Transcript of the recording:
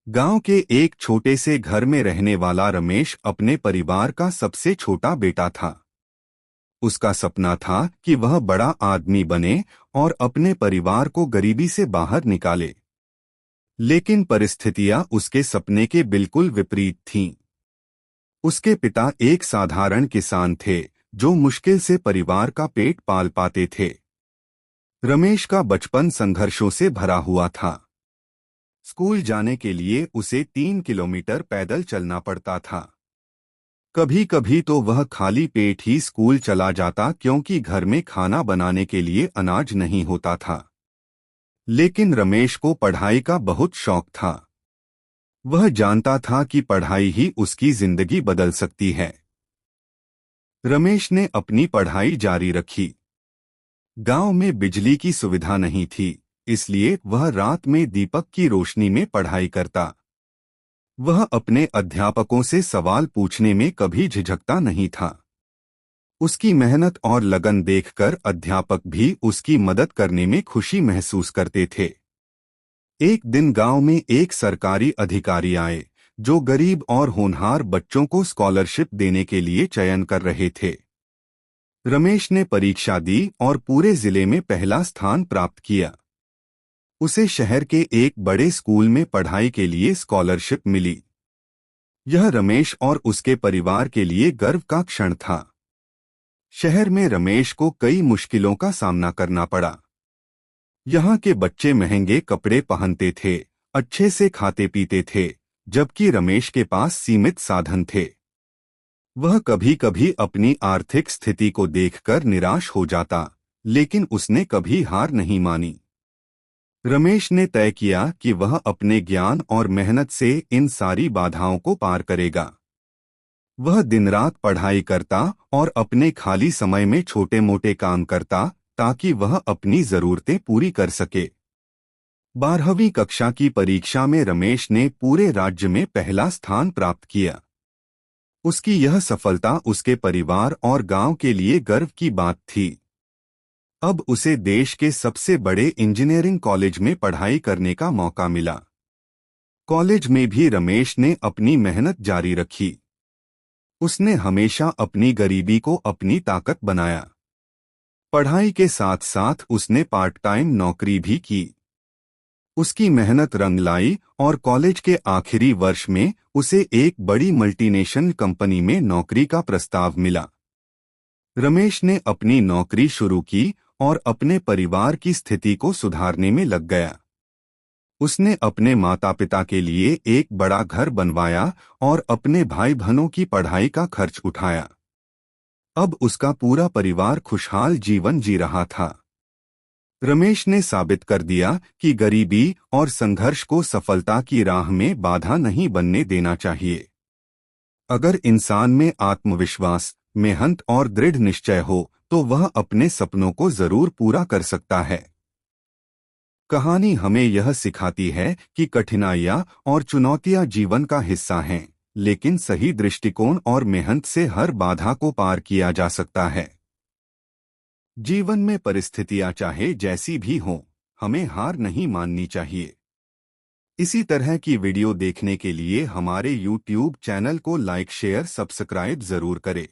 गांव के एक छोटे से घर में रहने वाला रमेश अपने परिवार का सबसे छोटा बेटा था। उसका सपना था कि वह बड़ा आदमी बने और अपने परिवार को गरीबी से बाहर निकाले। लेकिन परिस्थितियां उसके सपने के बिल्कुल विपरीत थीं। उसके पिता एक साधारण किसान थे जो मुश्किल से परिवार का पेट पाल पाते थे। रमेश का बचपन संघर्षों से भरा हुआ था। स्कूल जाने के लिए उसे 3 किलोमीटर पैदल चलना पड़ता था। कभी कभी तो वह खाली पेट ही स्कूल चला जाता क्योंकि घर में खाना बनाने के लिए अनाज नहीं होता था। लेकिन रमेश को पढ़ाई का बहुत शौक था। वह जानता था कि पढ़ाई ही उसकी जिंदगी बदल सकती है। रमेश ने अपनी पढ़ाई जारी रखी। गांव में बिजली की सुविधा नहीं थी, इसलिए वह रात में दीपक की रोशनी में पढ़ाई करता। वह अपने अध्यापकों से सवाल पूछने में कभी झिझकता नहीं था। उसकी मेहनत और लगन देखकर अध्यापक भी उसकी मदद करने में खुशी महसूस करते थे। एक दिन गांव में एक सरकारी अधिकारी आए जो गरीब और होनहार बच्चों को स्कॉलरशिप देने के लिए चयन कर रहे थे। रमेश ने परीक्षा दी और पूरे जिले में पहला स्थान प्राप्त किया। उसे शहर के एक बड़े स्कूल में पढ़ाई के लिए स्कॉलरशिप मिली। यह रमेश और उसके परिवार के लिए गर्व का क्षण था। शहर में रमेश को कई मुश्किलों का सामना करना पड़ा। यहाँ के बच्चे महंगे कपड़े पहनते थे, अच्छे से खाते पीते थे, जबकि रमेश के पास सीमित साधन थे। वह कभी कभी अपनी आर्थिक स्थिति को देखकर निराश हो जाता, लेकिन उसने कभी हार नहीं मानी। रमेश ने तय किया कि वह अपने ज्ञान और मेहनत से इन सारी बाधाओं को पार करेगा। वह दिन रात पढ़ाई करता और अपने खाली समय में छोटे मोटे काम करता ताकि वह अपनी जरूरतें पूरी कर सके। 12वीं कक्षा की परीक्षा में रमेश ने पूरे राज्य में पहला स्थान प्राप्त किया। उसकी यह सफलता उसके परिवार और गांव के लिए गर्व की बात थी। अब उसे देश के सबसे बड़े इंजीनियरिंग कॉलेज में पढ़ाई करने का मौका मिला। कॉलेज में भी रमेश ने अपनी मेहनत जारी रखी। उसने हमेशा अपनी गरीबी को अपनी ताकत बनाया। पढ़ाई के साथ साथ उसने पार्ट टाइम नौकरी भी की। उसकी मेहनत रंग लाई और कॉलेज के आखिरी वर्ष में उसे एक बड़ी मल्टीनेशनल कंपनी में नौकरी का प्रस्ताव मिला। रमेश ने अपनी नौकरी शुरू की और अपने परिवार की स्थिति को सुधारने में लग गया। उसने अपने माता पिता के लिए एक बड़ा घर बनवाया और अपने भाई बहनों की पढ़ाई का खर्च उठाया। अब उसका पूरा परिवार खुशहाल जीवन जी रहा था। रमेश ने साबित कर दिया कि गरीबी और संघर्ष को सफलता की राह में बाधा नहीं बनने देना चाहिए। अगर इंसान में आत्मविश्वास, मेहनत और दृढ़ निश्चय हो तो वह अपने सपनों को जरूर पूरा कर सकता है। कहानी हमें यह सिखाती है कि कठिनाइयां और चुनौतियां जीवन का हिस्सा हैं, लेकिन सही दृष्टिकोण और मेहनत से हर बाधा को पार किया जा सकता है। जीवन में परिस्थितियां चाहे जैसी भी हों, हमें हार नहीं माननी चाहिए। इसी तरह की वीडियो देखने के लिए हमारे YouTube चैनल को लाइक, शेयर, सब्सक्राइब जरूर करें।